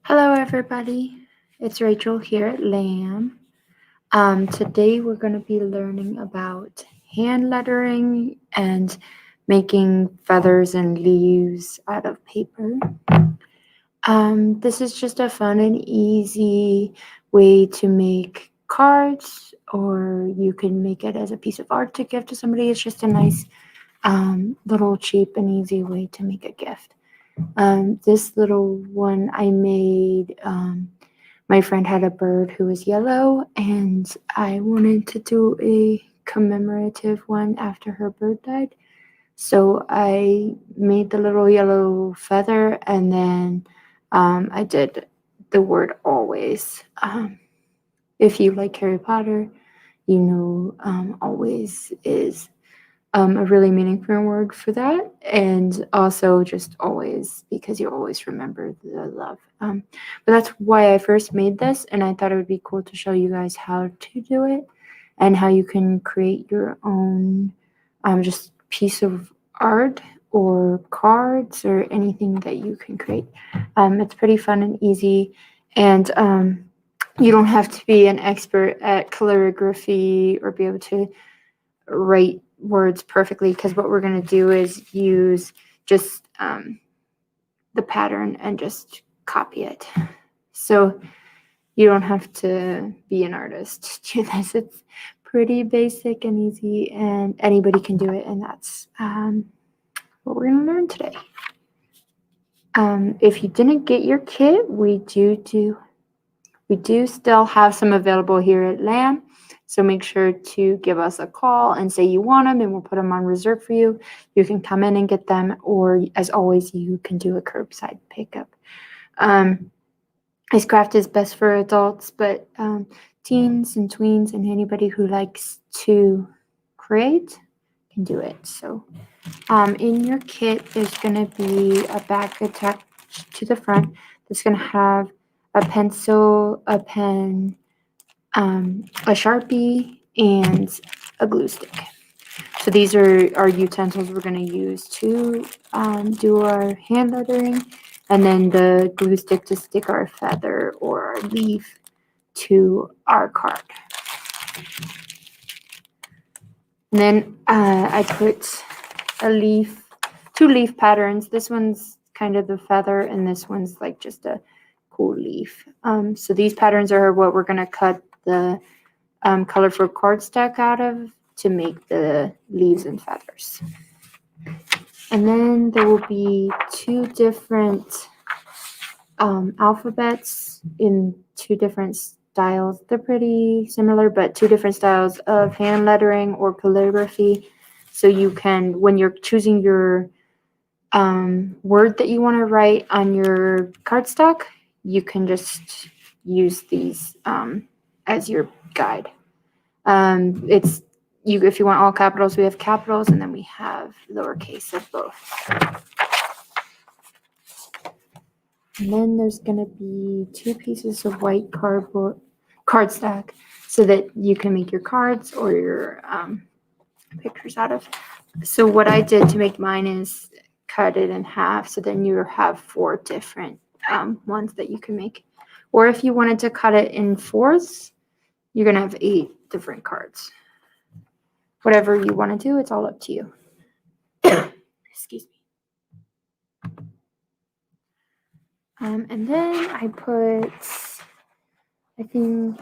Hello, everybody. It's Rachel here at Lamb. Today we're going to be learning about hand lettering and making feathers and leaves out of paper. This is just a fun and easy way to make cards, or you can make it as a piece of art to give to somebody. It's just a nice, little cheap and easy way to make a gift. This little one I made, my friend had a bird who was yellow, and I wanted to do a commemorative one after her bird died. So I made the little yellow feather, and then I did the word always. If you like Harry Potter, you know always is a really meaningful word for that, and also just always because you always remember the love. But that's why I first made this, and I thought it would be cool to show you guys how to do it and how you can create your own just piece of art or cards or anything that you can create. It's pretty fun and easy, and you don't have to be an expert at calligraphy or be able to write words perfectly, because what we're going to do is use just the pattern and just copy it. So you don't have to be an artist to do this. It's pretty basic and easy, and anybody can do it, and that's what we're going to learn today. If you didn't get your kit, we do still have some available here at Lamb. So make sure to give us a call and say you want them, and we'll put them on reserve for you. You can come in and get them, or as always, you can do a curbside pickup. This craft is best for adults, but teens and tweens and anybody who likes to create can do it. So in your kit, there's going to be a bag attached to the front that's going to have a pencil, a pen, a Sharpie, and a glue stick. So these are our utensils we're going to use to do our hand lettering, and then the glue stick to stick our feather or our leaf to our card. And then I put two leaf patterns. This one's kind of the feather, and this one's like just a cool leaf. So these patterns are what we're going to cut the colorful cardstock out of to make the leaves and feathers. And then there will be two different alphabets in two different styles. They're pretty similar, but two different styles of hand lettering or calligraphy. So you can, when you're choosing your word that you want to write on your cardstock, you can just use these as your guide. It's you if you want all capitals, we have capitals, and then we have lowercase of both. And then there's going to be two pieces of white cardstock so that you can make your cards or your pictures out of. So what I did to make mine is cut it in half, so then you have four different ones that you can make. Or if you wanted to cut it in fourths, you're going to have 8 different cards. Whatever you want to do, it's all up to you. Excuse me. And then I put, I think,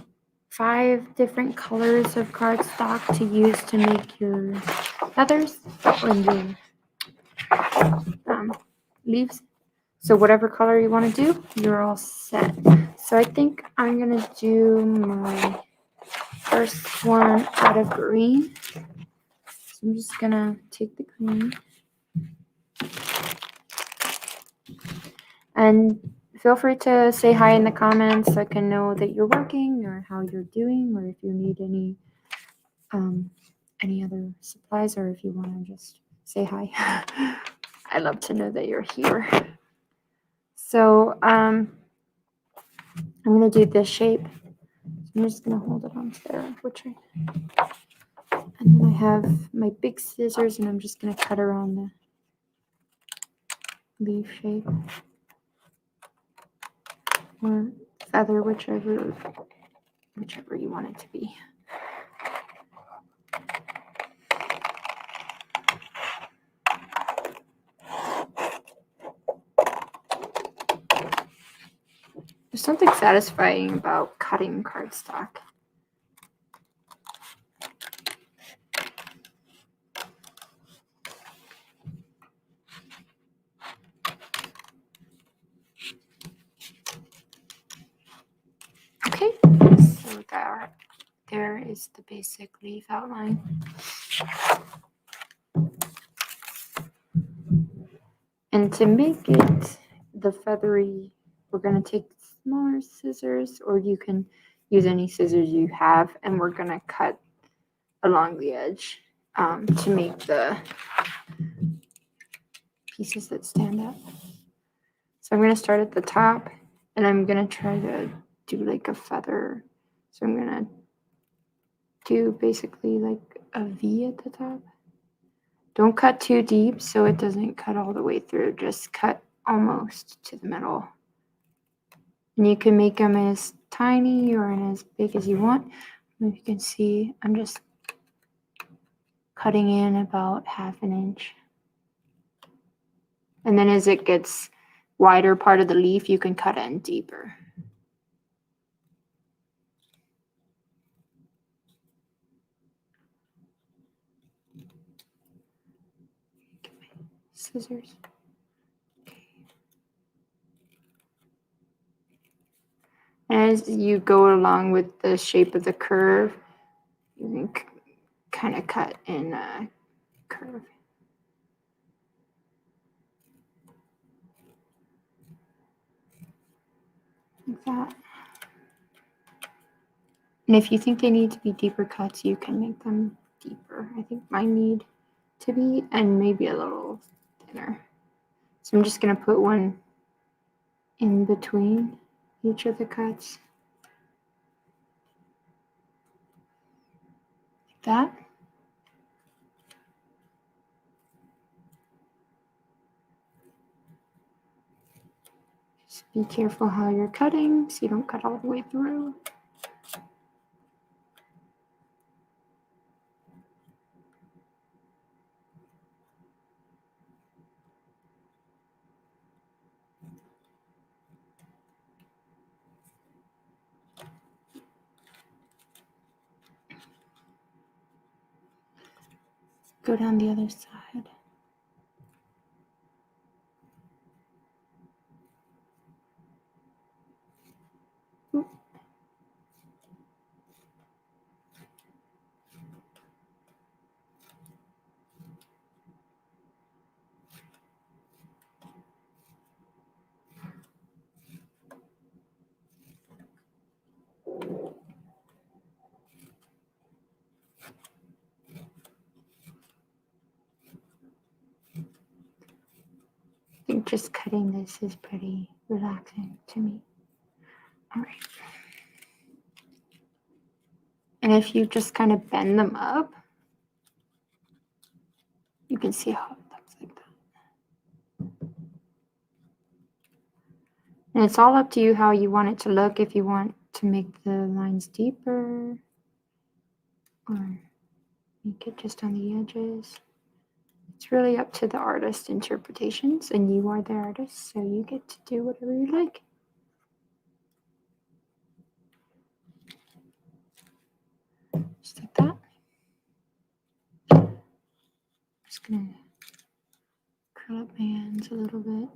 5 different colors of cardstock to use to make your feathers and your leaves. So whatever color you want to do, you're all set. So I think I'm going to do my first one out of green. So I'm just going to take the green. And feel free to say hi in the comments so I can know that you're working or how you're doing, or if you need any other supplies, or if you want to just say hi. I love to know that you're here. So I'm going to do this shape. I'm just going to hold it onto there, unfortunately. And then I have my big scissors, and I'm just going to cut around the leaf shape. or feather, whichever you want it to be. There's something satisfying about cutting cardstock. Okay, so there is the basic leaf outline. And to make it the feathery, we're going to take smaller scissors, or you can use any scissors you have, and we're going to cut along the edge to make the pieces that stand up. So I'm going to start at the top, and I'm going to try to do like a feather. So I'm going to do basically like a V at the top. Don't cut too deep so it doesn't cut all the way through. Just cut almost to the middle. And you can make them as tiny or as big as you want. If you can see, I'm just cutting in about 1/2 inch. And then as it gets wider part of the leaf, you can cut in deeper. Scissors. Okay. As you go along with the shape of the curve, you can kind of cut in a curve. Like that. And if you think they need to be deeper cuts, you can make them deeper. I think mine need to be, and maybe a little thinner. So I'm just going to put one in between each of the cuts. Like that. Just be careful how you're cutting so you don't cut all the way through. Go down the other side. I think just cutting this is pretty relaxing to me. All right. And if you just kind of bend them up, you can see how it looks like that. And it's all up to you how you want it to look, if you want to make the lines deeper or make it just on the edges. It's really up to the artist's interpretations, and you are the artist, so you get to do whatever you like. Just like that. Just gonna curl up my hands a little bit.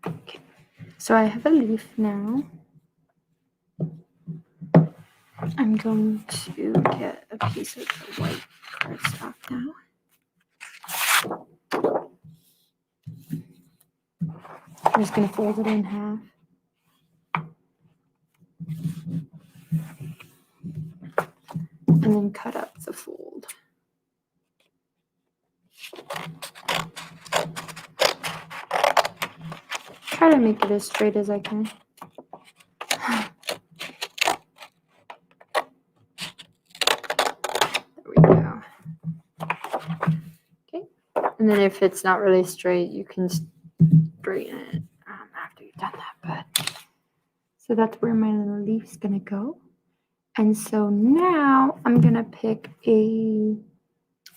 Okay, so I have a leaf now. I'm going to get a piece of the white cardstock now. I'm just going to fold it in half. And then cut up the fold. Try to make it as straight as I can. There we go. Okay. And then if it's not really straight, you can straighten it after you've done that. But so that's where my little leaf's gonna go. And so now I'm gonna pick a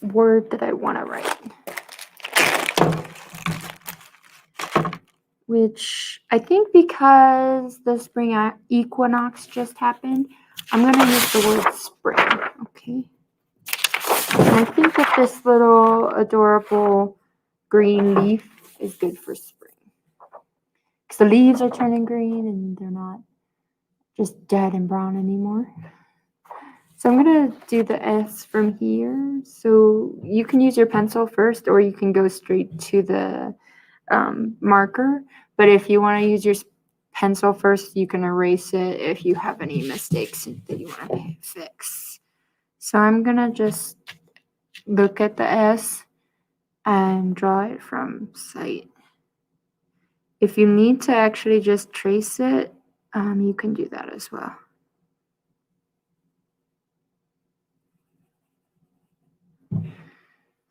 word that I want to write, which I think because the spring equinox just happened, I'm going to use the word spring, okay? And I think that this little adorable green leaf is good for spring. Because the leaves are turning green and they're not just dead and brown anymore. So I'm going to do the S from here. So you can use your pencil first, or you can go straight to the marker. But if you want to use your pencil first, you can erase it if you have any mistakes that you want to fix. So I'm going to just look at the S and draw it from sight. If you need to actually just trace it, you can do that as well.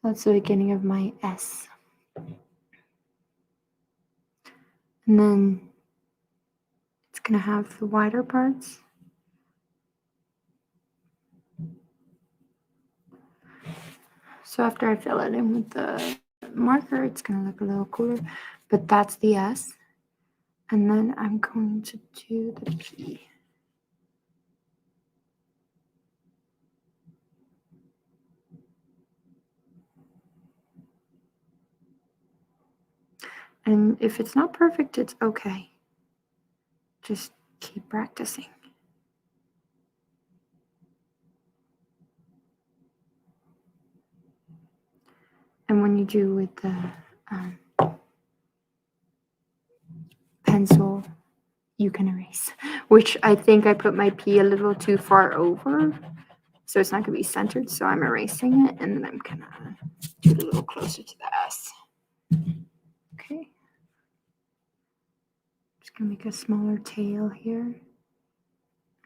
That's the beginning of my S. And then it's going to have the wider parts. So after I fill it in with the marker, it's going to look a little cooler. But that's the S. And then I'm going to do the P. And if it's not perfect, it's okay. Just keep practicing. And when you do with the pencil, you can erase, which I think I put my P a little too far over, so it's not going to be centered, so I'm erasing it, and then I'm going to do it a little closer to the S. Okay. Just going to make a smaller tail here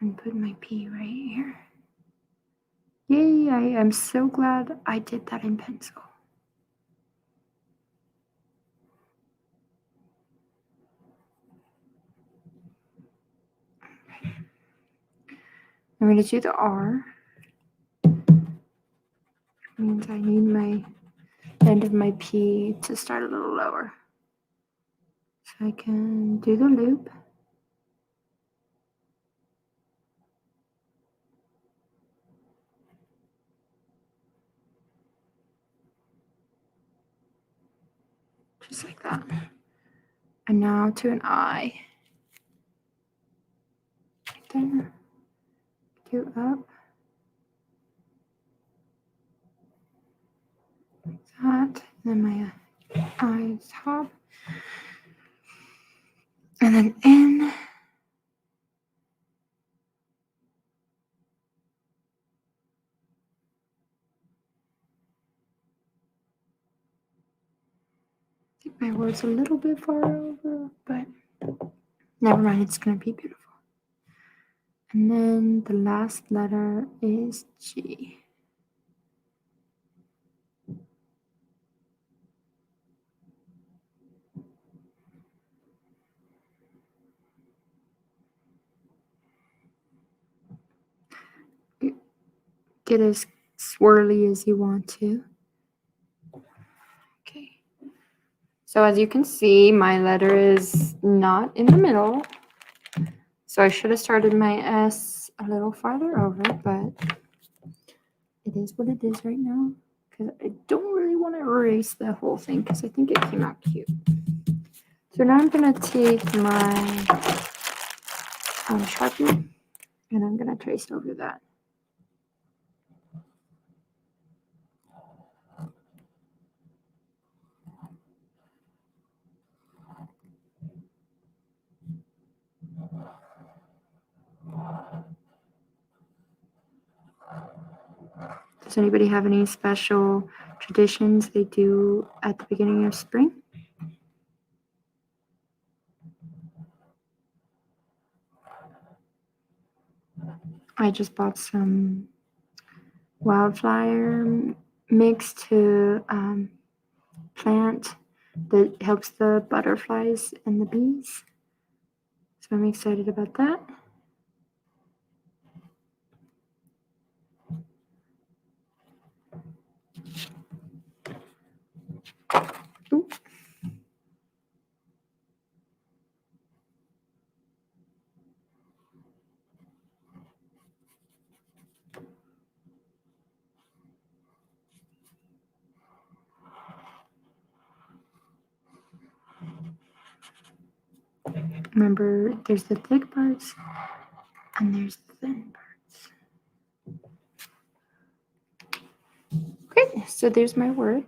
and put my P right here. Yay, I am so glad I did that in pencil. I'm going to do the R. Means I need my end of my P to start a little lower. So I can do the loop. Just like that. And now to an I. Right there. Go up. Like that. And then my I top. And then in. I think my word's a little bit far over, but never mind, it's going to be beautiful. And then the last letter is G. Get as swirly as you want to. Okay. So as you can see, my letter is not in the middle. So I should have started my S a little farther over, but it is what it is right now. Because I don't really want to erase the whole thing because I think it came out cute. So now I'm going to take my Sharpie and I'm going to trace over that. Does anybody have any special traditions they do at the beginning of spring? I just bought some wildflower mix to plant that helps the butterflies and the bees. So I'm excited about that. Ooh. Remember, there's the thick parts and there's the thin parts. Okay, so there's my word.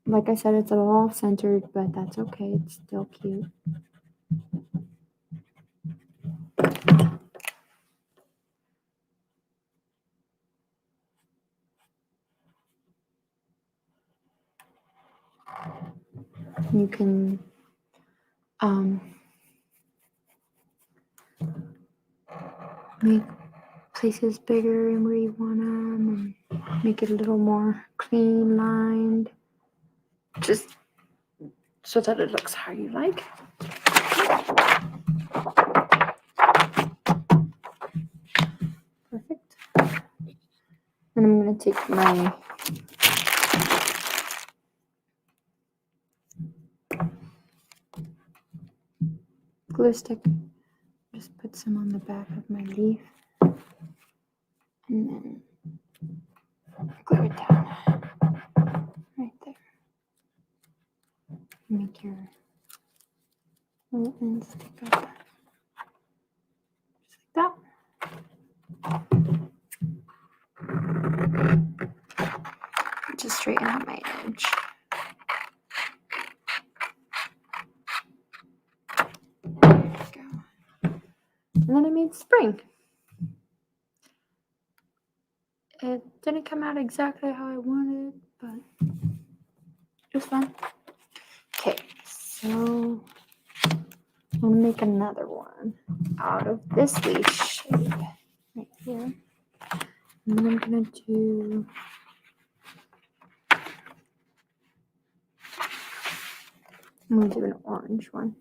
Like I said, it's a little off-centered, but that's okay. It's still cute. You can make places bigger and where you want them and make it a little more clean lined, just so that it looks how you like. Perfect. And I'm going to take my glue stick, just put some on the back of my leaf, and then glue it down right there. Make your little ends stick up, just like that. Just straighten out my edge. There we go. And then I made spring. It didn't come out exactly how I wanted, but it was fun. Okay, so I'm gonna make another one out of this leaf shape right here. And then I'm gonna do an orange one.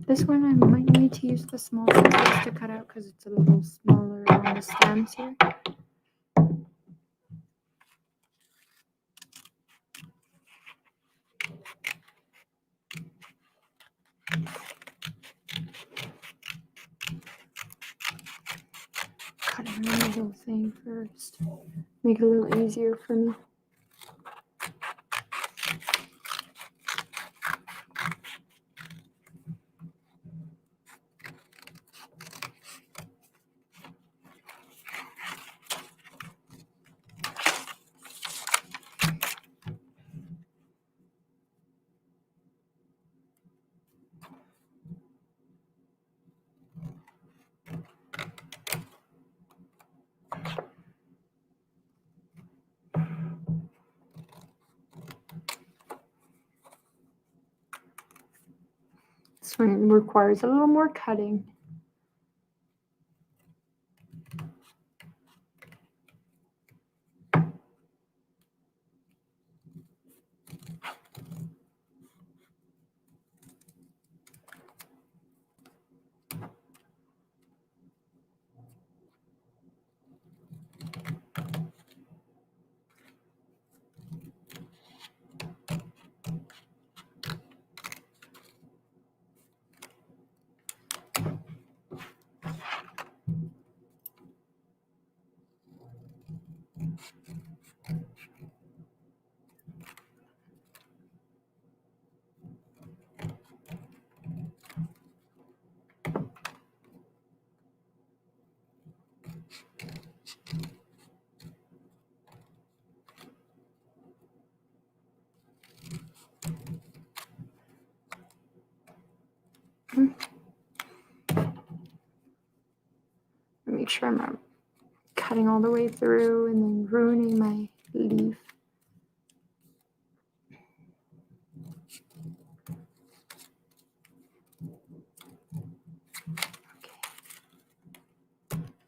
This one I might need to use the small scissors to cut out because it's a little smaller on the stems here. Cutting the middle thing first. Make it a little easier for me. This one requires a little more cutting. Make sure I'm not cutting all the way through and then ruining my leaf.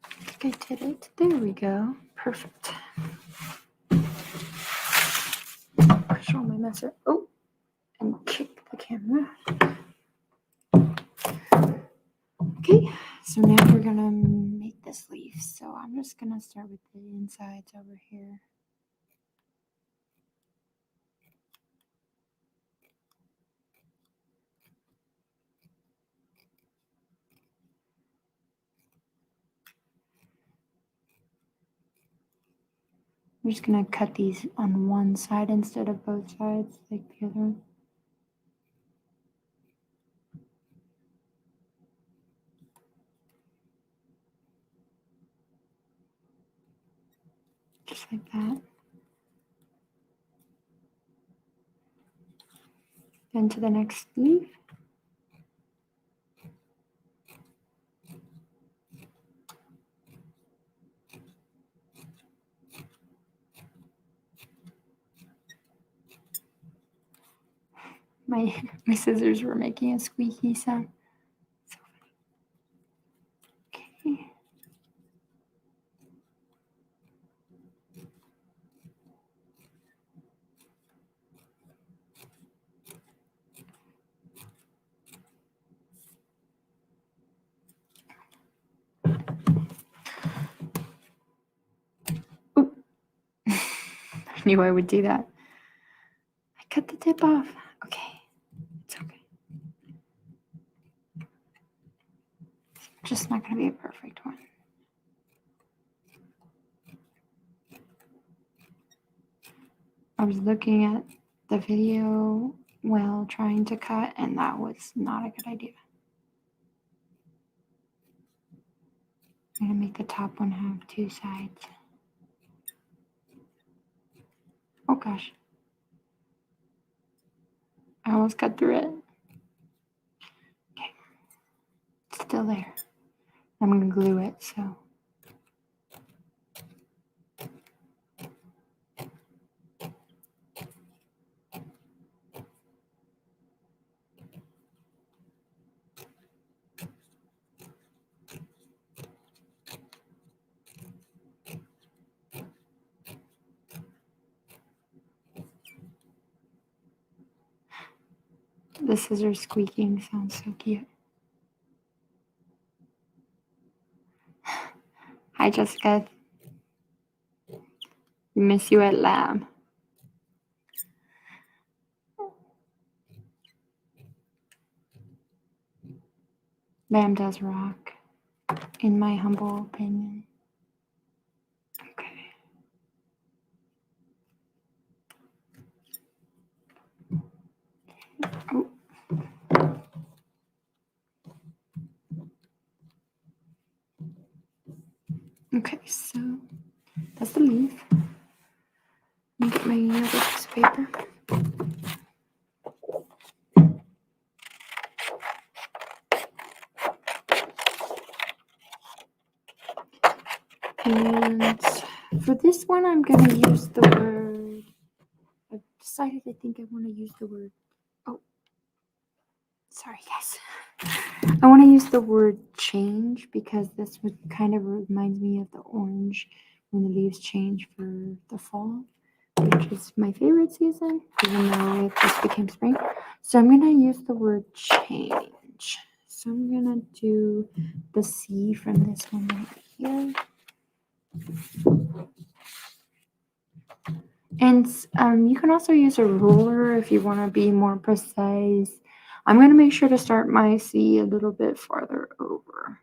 I think I did it. There we go. Perfect. Push all my messer. Oh, and kick the camera. Okay, so now we're gonna make this leaf. So I'm just gonna start with the insides over here. I'm just gonna cut these on one side instead of both sides like the other one. Just like that. Then to the next leaf. My scissors were making a squeaky sound. So funny. Okay. Oop. I knew I would do that. I cut the tip off. Okay. It's okay. It's just not going to be a perfect one. I was looking at the video while trying to cut, and that was not a good idea. I'm going to make the top one have two sides. Oh gosh. I almost cut through it. Okay. It's still there. I'm going to glue it, so. The scissors squeaking sounds so cute. Hi, Jessica. Miss you at lab. Lamb does rock, in my humble opinion. Okay. Oh. Okay, so that's the leaf. Let me get my other piece of paper. And for this one, I'm going to use the word, I've decided I think I want to use the word, oh, sorry guys. I want to use the word change because this would kind of reminds me of the orange when the leaves change for the fall, which is my favorite season, even though it just became spring. So I'm going to use the word change. So I'm going to do the C from this one right here. And you can also use a ruler if you want to be more precise. I'm going to make sure to start my C a little bit farther over.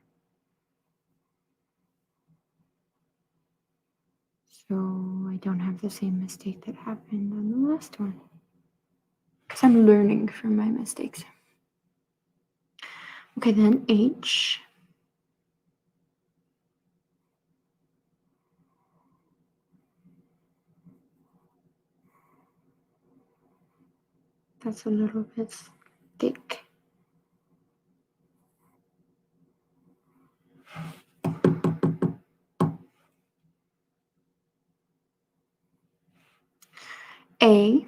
So I don't have the same mistake that happened on the last one. Because I'm learning from my mistakes. Okay, then H. That's a little bit thick. A.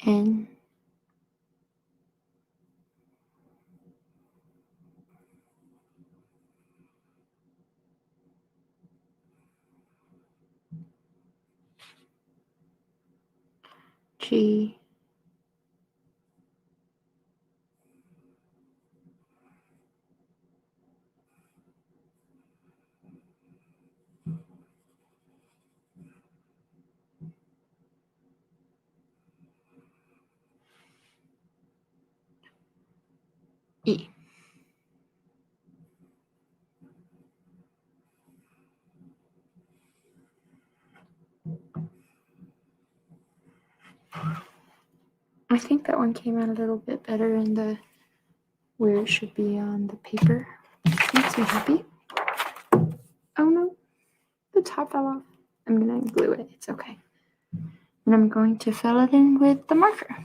N. G. E. I think that one came out a little bit better in the where it should be on the paper. Makes me happy. Oh no, the top fell off. I'm gonna glue it, it's okay. And I'm going to fill it in with the marker.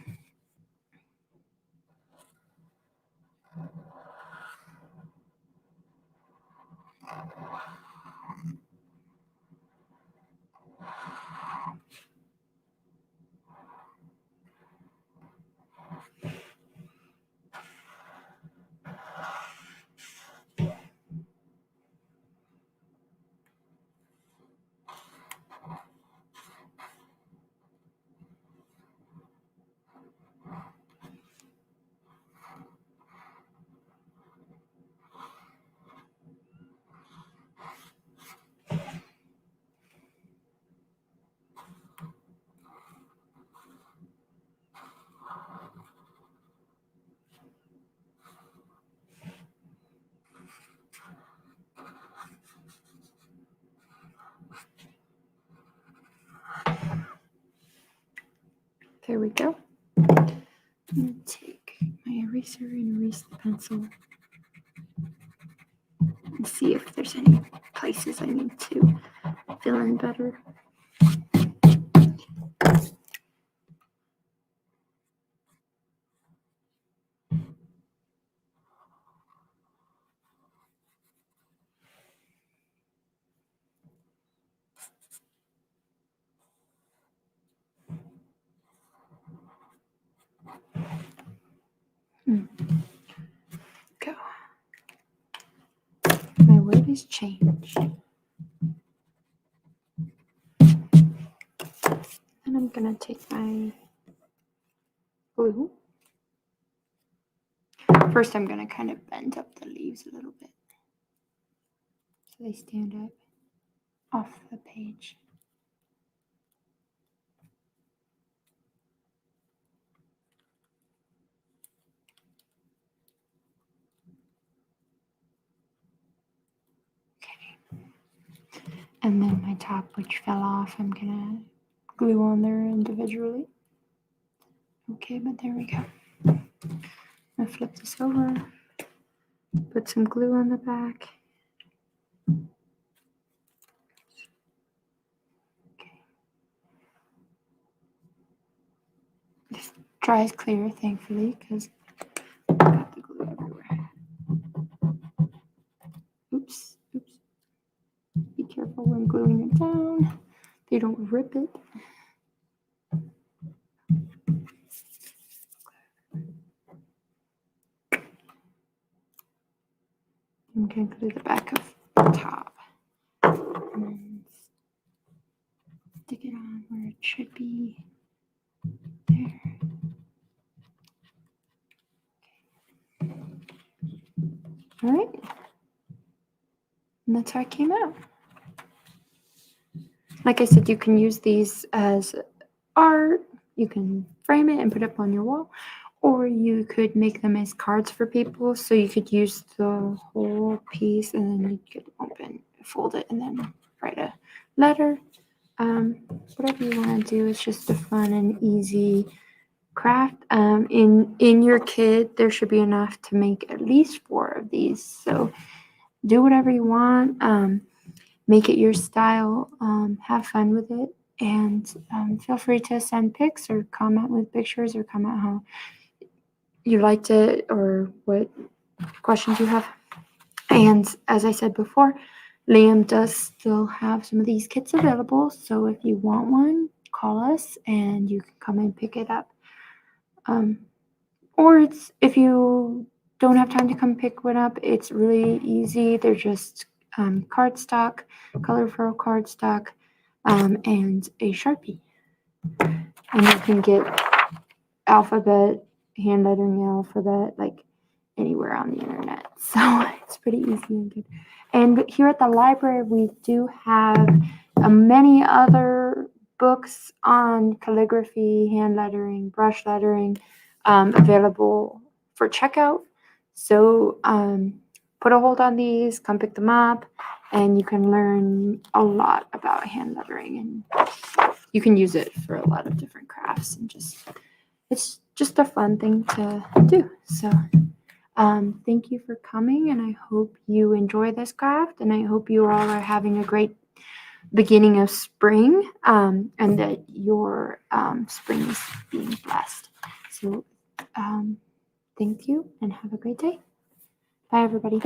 There we go. I'm gonna take my eraser and erase the pencil and see if there's any places I need to fill in better. Go. My word is change. And I'm gonna take my glue. First, I'm gonna kind of bend up the leaves a little bit so they stand up off the page. Okay. And then my top, which fell off, I'm gonna glue on there individually. Okay, but there we go. I'm gonna flip this over, put some glue on the back. Okay. This dries clear, thankfully, because I got the glue everywhere. Oops, oops. Be careful when gluing it down. They don't rip it. I'm going to glue the back of the top. And then stick it on where it should be. There. All right. And that's how it came out. Like I said, you can use these as art. You can frame it and put it up on your wall. Or you could make them as cards for people. So you could use the whole piece and then you could open, fold it, and then write a letter. Whatever you want to do, it's just a fun and easy craft. In your kit, there should be enough to make at least 4 of these. So do whatever you want. Make it your style. Have fun with it. And feel free to send pics or comment with pictures or comment how you liked it or what questions you have. And as I said before, Liam does still have some of these kits available. So if you want one, call us and you can come and pick it up. Or if you don't have time to come pick one up, it's really easy. They're just cardstock, colorful cardstock, and a Sharpie. And you can get alphabet, hand lettering alphabet, like anywhere on the internet. So it's pretty easy and good. And here at the library, we do have many other books on calligraphy, hand lettering, brush lettering available for checkout. So put a hold on these, come pick them up, and you can learn a lot about hand lettering. And you can use it for a lot of different crafts and it's just a fun thing to do. So thank you for coming, and I hope you enjoy this craft, and I hope you all are having a great beginning of spring, and that your spring is being blessed. So thank you, and have a great day. Bye, everybody.